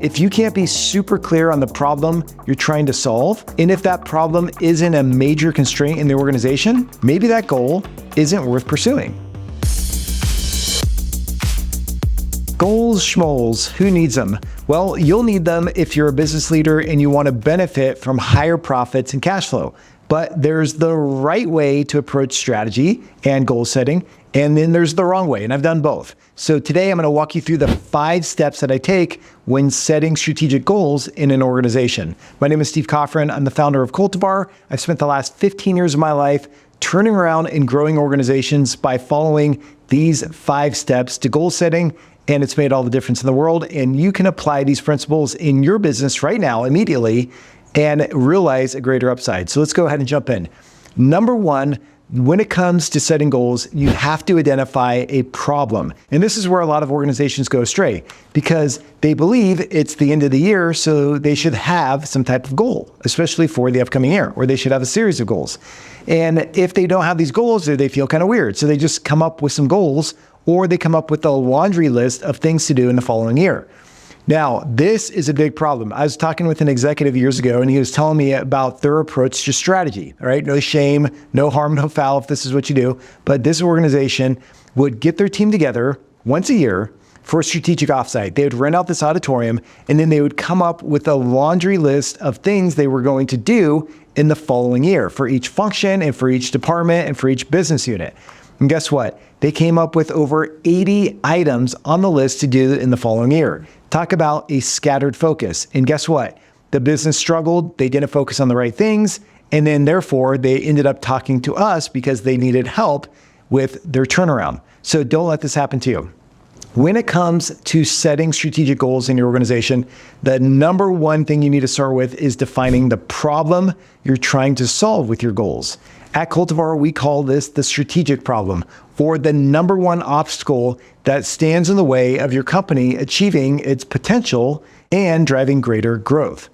if you can't be super clear on the problem you're trying to solve, and if that problem isn't a major constraint in the organization, maybe that goal isn't worth pursuing. Goals, schmoles, who needs them? Well, you'll need them if you're a business leader and you want to benefit from higher profits and cash flow. But there's the right way to approach strategy and goal setting, and then there's the wrong way, and I've done both. So today I'm going to walk you through the 5 steps that I take when setting strategic goals in an organization. My name is Steve Coughran. I'm the founder of Coltivar. I've spent the last 15 years of my life turning around and growing organizations by following these 5 steps to goal setting, and it's made all the difference in the world. And you can apply these principles in your business right now, immediately, and realize a greater upside. So let's go ahead and jump in. Number 1, when it comes to setting goals, you have to identify a problem. And this is where a lot of organizations go astray because they believe it's the end of the year, so they should have some type of goal, especially for the upcoming year, or they should have a series of goals. And if they don't have these goals, they feel kind of weird. So they just come up with some goals, or they come up with a laundry list of things to do in the following year. Now, this is a big problem. I was talking with an executive years ago, and he was telling me about their approach to strategy, all right? No shame, no harm, no foul if this is what you do. But this organization would get their team together once a year for a strategic offsite. They would rent out this auditorium, and then they would come up with a laundry list of things they were going to do in the following year for each function and for each department and for each business unit. And guess what? They came up with over 80 items on the list to do in the following year. Talk about a scattered focus. And guess what? The business struggled. They didn't focus on the right things. And then therefore, they ended up talking to us because they needed help with their turnaround. So don't let this happen to you. When it comes to setting strategic goals in your organization, the number 1 thing you need to start with is defining the problem you're trying to solve with your goals. At Coltivar, we call this the strategic problem, or the number 1 obstacle that stands in the way of your company achieving its potential and driving greater growth.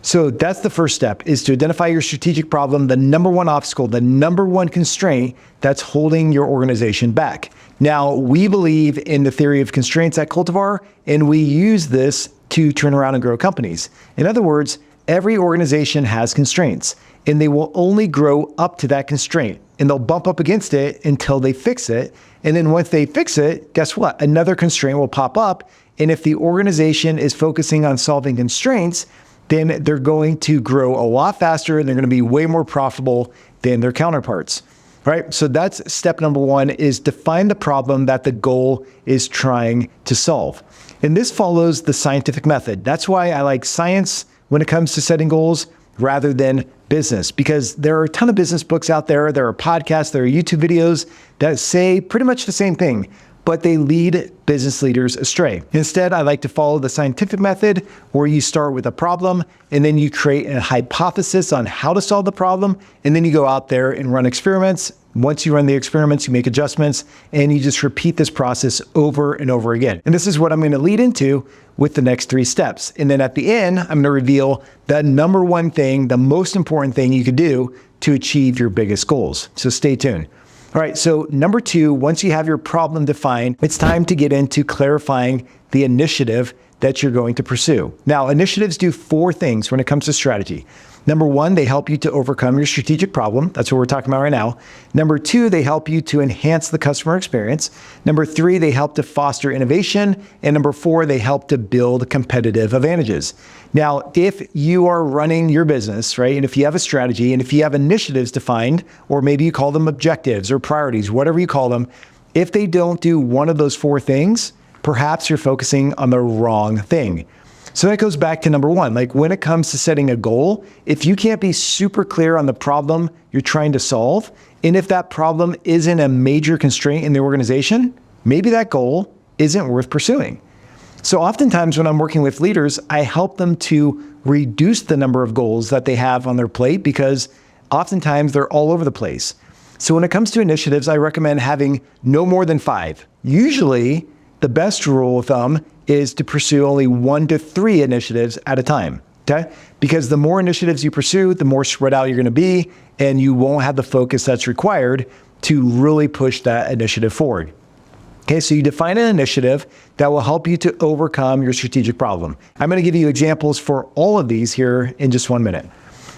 So that's the first step, is to identify your strategic problem, the number 1 obstacle, the number 1 constraint that's holding your organization back. Now, we believe in the theory of constraints at Coltivar, and we use this to turn around and grow companies. In other words, every organization has constraints, and they will only grow up to that constraint, and they'll bump up against it until they fix it. And then once they fix it, guess what? Another constraint will pop up. And if the organization is focusing on solving constraints, then they're going to grow a lot faster and they're going to be way more profitable than their counterparts. Right? So that's step number 1, is define the problem that the goal is trying to solve. And this follows the scientific method. That's why I like science when it comes to setting goals rather than business, because there are a ton of business books out there. There are podcasts, there are YouTube videos that say pretty much the same thing, but they lead business leaders astray. Instead, I like to follow the scientific method, where you start with a problem and then you create a hypothesis on how to solve the problem, and then you go out there and run experiments. Once you run the experiments, you make adjustments, and you just repeat this process over and over again. And this is what I'm going to lead into with the next 3 steps. And then at the end, I'm going to reveal the number 1 thing, the most important thing you could do to achieve your biggest goals. So stay tuned. All right, so number 2, once you have your problem defined, it's time to get into clarifying the initiative that you're going to pursue. Now, initiatives do 4 things when it comes to strategy. Number 1, they help you to overcome your strategic problem. That's what we're talking about right now. Number 2, they help you to enhance the customer experience. Number 3, they help to foster innovation. And number 4, they help to build competitive advantages. Now, if you are running your business, right, and if you have a strategy, and if you have initiatives defined, or maybe you call them objectives or priorities, whatever you call them, if they don't do one of those 4 things, perhaps you're focusing on the wrong thing. So that goes back to number 1. Like, when it comes to setting a goal, if you can't be super clear on the problem you're trying to solve, and if that problem isn't a major constraint in the organization, maybe that goal isn't worth pursuing. So oftentimes when I'm working with leaders, I help them to reduce the number of goals that they have on their plate, because oftentimes they're all over the place. So when it comes to initiatives, I recommend having no more than 5. Usually, the best rule of thumb is to pursue only 1 to 3 initiatives at a time, okay? Because the more initiatives you pursue, the more spread out you're gonna be, and you won't have the focus that's required to really push that initiative forward. Okay, so you define an initiative that will help you to overcome your strategic problem. I'm going to give you examples for all of these here in just 1 minute.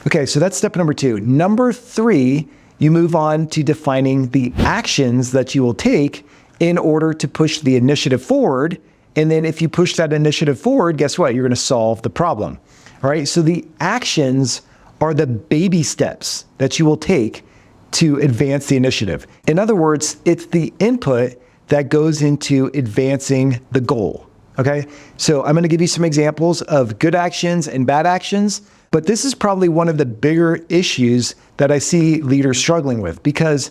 Okay, so that's step number 2. Number 3, you move on to defining the actions that you will take in order to push the initiative forward. And then if you push that initiative forward, guess what? You're going to solve the problem. All right, so the actions are the baby steps that you will take to advance the initiative. In other words, it's the input that goes into advancing the goal. Okay, so I'm going to give you some examples of good actions and bad actions, but this is probably one of the bigger issues that I see leaders struggling with, because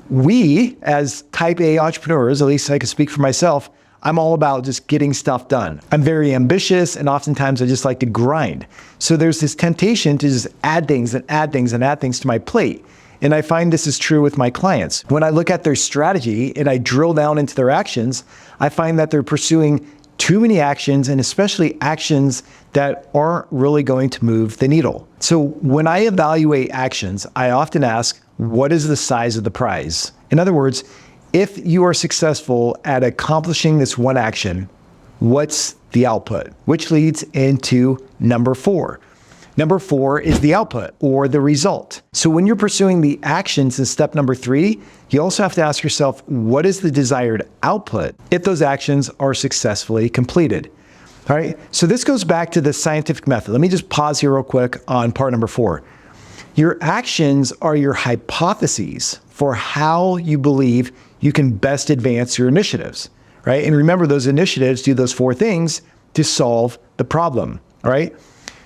we, as type A entrepreneurs, at least I can speak for myself, I'm all about just getting stuff done. I'm very ambitious, and oftentimes I just like to grind. So there's this temptation to just add things and add things and add things to my plate. And I find this is true with my clients. When I look at their strategy and I drill down into their actions, I find that they're pursuing too many actions, and especially actions that aren't really going to move the needle. So when I evaluate actions, I often ask, what is the size of the prize? In other words, if you are successful at accomplishing this one action, what's the output? Which leads into number 4. Number 4 is the output or the result. So when you're pursuing the actions in step number 3, you also have to ask yourself, what is the desired output if those actions are successfully completed? All right, so this goes back to the scientific method. Let me just pause here real quick on part number 4. Your actions are your hypotheses for how you believe you can best advance your initiatives, right? And remember, those initiatives do those 4 things to solve the problem, all right?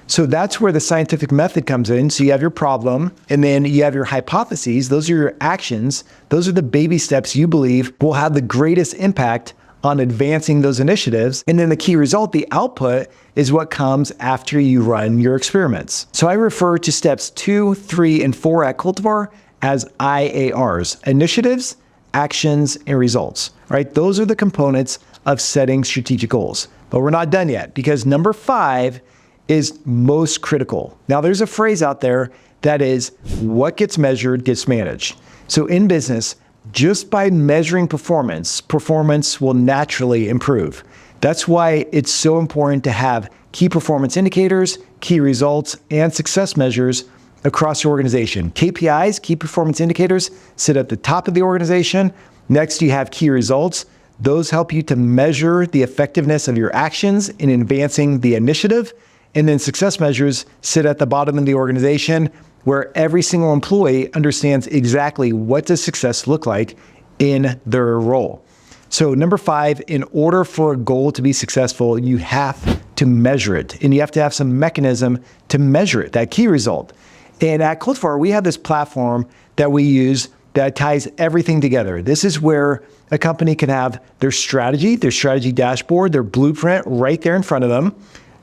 So that's where the scientific method comes in. So you have your problem, and then you have your hypotheses. Those are your actions. Those are the baby steps you believe will have the greatest impact on advancing those initiatives. And then the key result, the output, is what comes after you run your experiments. So I refer to steps 2, 3, and 4 at Coltivar as IARs: initiatives, actions, and results, right? Those are the components of setting strategic goals. But we're not done yet, because number 5 is most critical. Now, there's a phrase out there that is, what gets measured gets managed. So in business, just by measuring performance, performance will naturally improve. That's why it's so important to have key performance indicators, key results, and success measures across your organization. KPIs, key performance indicators, sit at the top of the organization. Next, you have key results. Those help you to measure the effectiveness of your actions in advancing the initiative. And then success measures sit at the bottom of the organization, where every single employee understands exactly what does success look like in their role. So number 5, in order for a goal to be successful, you have to measure it, and you have to have some mechanism to measure it, that key result. And at Coltivar, we have this platform that we use that ties everything together. This is where a company can have their strategy dashboard, their blueprint right there in front of them,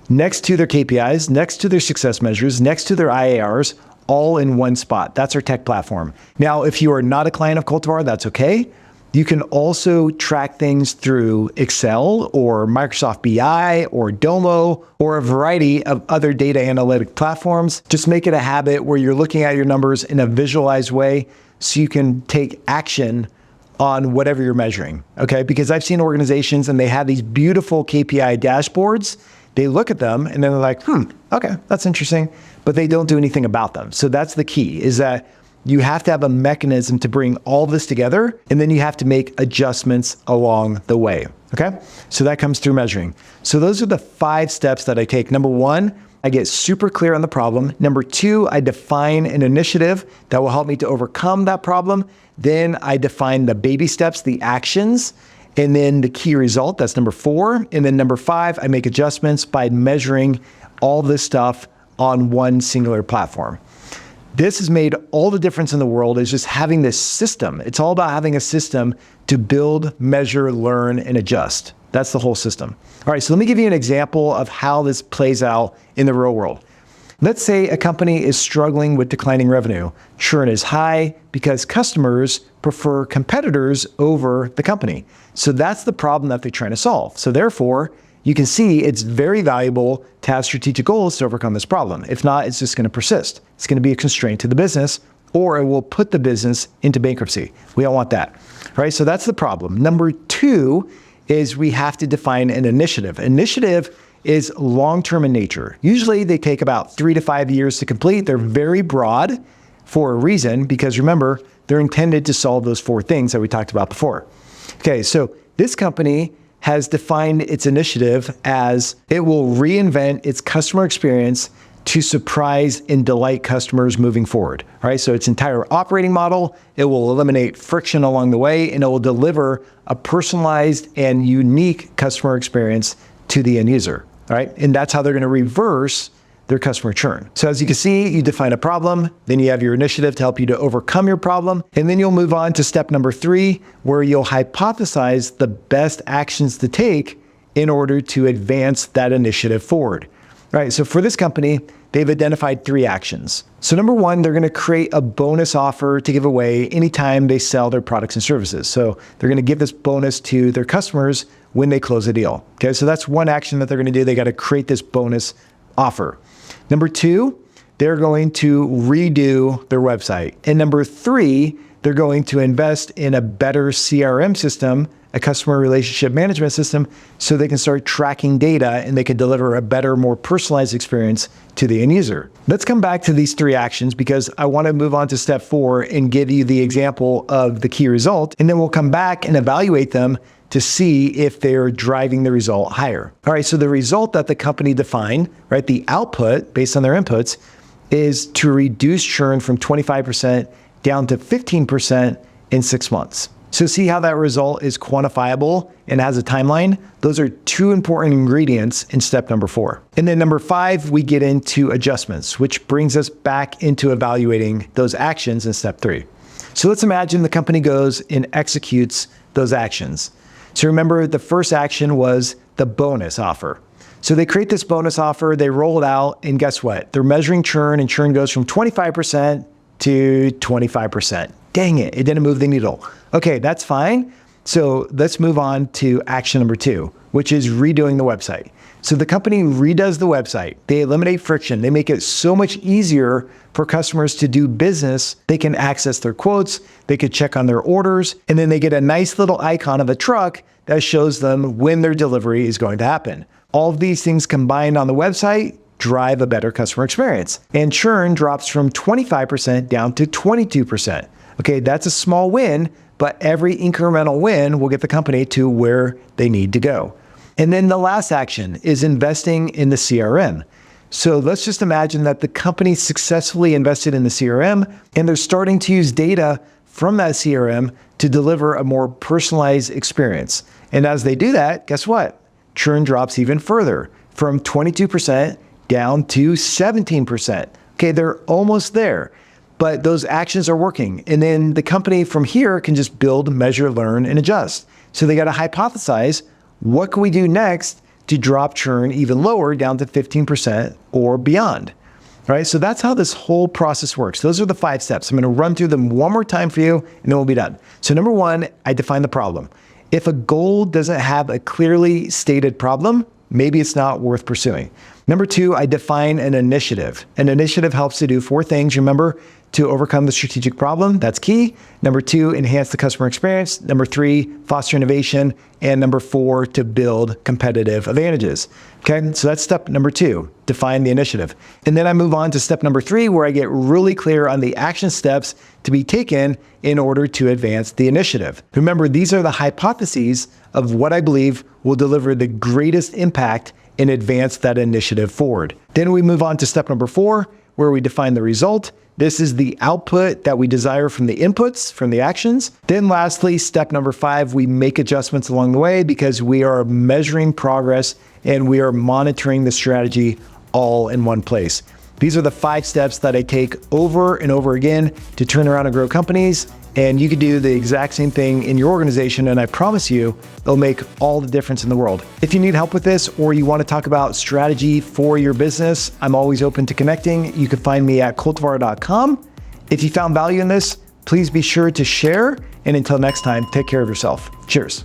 next to their KPIs, next to their success measures, next to their IARs, all in one spot. That's our tech platform. Now, if you are not a client of Coltivar, that's okay. You can also track things through Excel or Microsoft BI or Domo or a variety of other data analytic platforms. Just make it a habit where you're looking at your numbers in a visualized way so you can take action on whatever you're measuring, okay? Because I've seen organizations and they have these beautiful KPI dashboards. They look at them and then they're like, okay, that's interesting, but they don't do anything about them. So that's the key, is that you have to have a mechanism to bring all this together, and then you have to make adjustments along the way, okay? So that comes through measuring. So those are the 5 steps that I take. Number 1, I get super clear on the problem. Number 2, I define an initiative that will help me to overcome that problem. Then I define the baby steps, the actions, and then the key result, that's number 4. And then number 5, I make adjustments by measuring all this stuff on one singular platform. This has made all the difference in the world, is just having this system. It's all about having a system to build, measure, learn, and adjust. That's the whole system. All right, so let me give you an example of how this plays out in the real world. Let's say a company is struggling with declining revenue. Churn is high because customers prefer competitors over the company. So that's the problem that they're trying to solve. So therefore, you can see it's very valuable to have strategic goals to overcome this problem. If not, it's just going to persist. It's going to be a constraint to the business, or it will put the business into bankruptcy. We don't want that, right? So that's the problem. Number 2 is we have to define an initiative. Initiative is long-term in nature. Usually they take about 3 to 5 years to complete. They're very broad for a reason, because remember, they're intended to solve those 4 things that we talked about before. Okay, so this company has defined its initiative as it will reinvent its customer experience to surprise and delight customers moving forward. All right, so its entire operating model, it will eliminate friction along the way, and it will deliver a personalized and unique customer experience to the end user. All right, and that's how they're going to reverse their customer churn. So as you can see, you define a problem, then you have your initiative to help you to overcome your problem, and then you'll move on to step number 3, where you'll hypothesize the best actions to take in order to advance that initiative forward. All right, so for this company, they've identified 3 actions. So number 1, they're going to create a bonus offer to give away anytime they sell their products and services. So they're going to give this bonus to their customers when they close a deal. Okay, so that's one action that they're going to do. They got to create this bonus offer. Number 2, they're going to redo their website. And number 3, they're going to invest in a better CRM system, a customer relationship management system, so they can start tracking data and they can deliver a better, more personalized experience to the end user. Let's come back to these 3 actions, because I want to move on to step 4 and give you the example of the key result, and then we'll come back and evaluate them to see if they're driving the result higher. All right, so the result that the company defined, right, the output based on their inputs, is to reduce churn from 25% down to 15% in 6 months. So see how that result is quantifiable and has a timeline? Those are 2 important ingredients in step number 4. And then number 5, we get into adjustments, which brings us back into evaluating those actions in step 3. So let's imagine the company goes and executes those actions. So remember, the first action was the bonus offer. So they create this bonus offer, they roll it out, and guess what? They're measuring churn, and churn goes from 25% to 25%. Dang it, it didn't move the needle. Okay, that's fine. So let's move on to action number 2, which is redoing the website. So the company redoes the website. They eliminate friction. They make it so much easier for customers to do business. They can access their quotes, they could check on their orders, and then they get a nice little icon of a truck that shows them when their delivery is going to happen. All of these things combined on the website drive a better customer experience. And churn drops from 25% down to 22%. Okay, that's a small win, but every incremental win will get the company to where they need to go. And then the last action is investing in the CRM. So let's just imagine that the company successfully invested in the CRM, and they're starting to use data from that CRM to deliver a more personalized experience. And as they do that, guess what? Churn drops even further, from 22% down to 17%. Okay, they're almost there, but those actions are working. And then the company from here can just build, measure, learn, and adjust. So they got to hypothesize, what can we do next to drop churn even lower, down to 15% or beyond? Right? So that's how this whole process works. Those are the 5 steps. I'm going to run through them one more time for you, and then we'll be done. So number 1, I define the problem. If a goal doesn't have a clearly stated problem, maybe it's not worth pursuing. Number 2, I define an initiative. An initiative helps to do 4 things. Remember, to overcome the strategic problem, that's key. Number 2, enhance the customer experience. Number 3, foster innovation. And number 4, to build competitive advantages. Okay, so that's step number 2, define the initiative. And then I move on to step number 3, where I get really clear on the action steps to be taken in order to advance the initiative. Remember, these are the hypotheses of what I believe will deliver the greatest impact and advance that initiative forward. Then we move on to step number 4, where we define the result. This is the output that we desire from the inputs, from the actions. Then lastly, step number 5, we make adjustments along the way, because we are measuring progress and we are monitoring the strategy all in one place. These are the 5 steps that I take over and over again to turn around and grow companies. And you can do the exact same thing in your organization, and I promise you, it'll make all the difference in the world. If you need help with this, or you want to talk about strategy for your business, I'm always open to connecting. You can find me at coltivar.com. If you found value in this, please be sure to share. And until next time, take care of yourself. Cheers.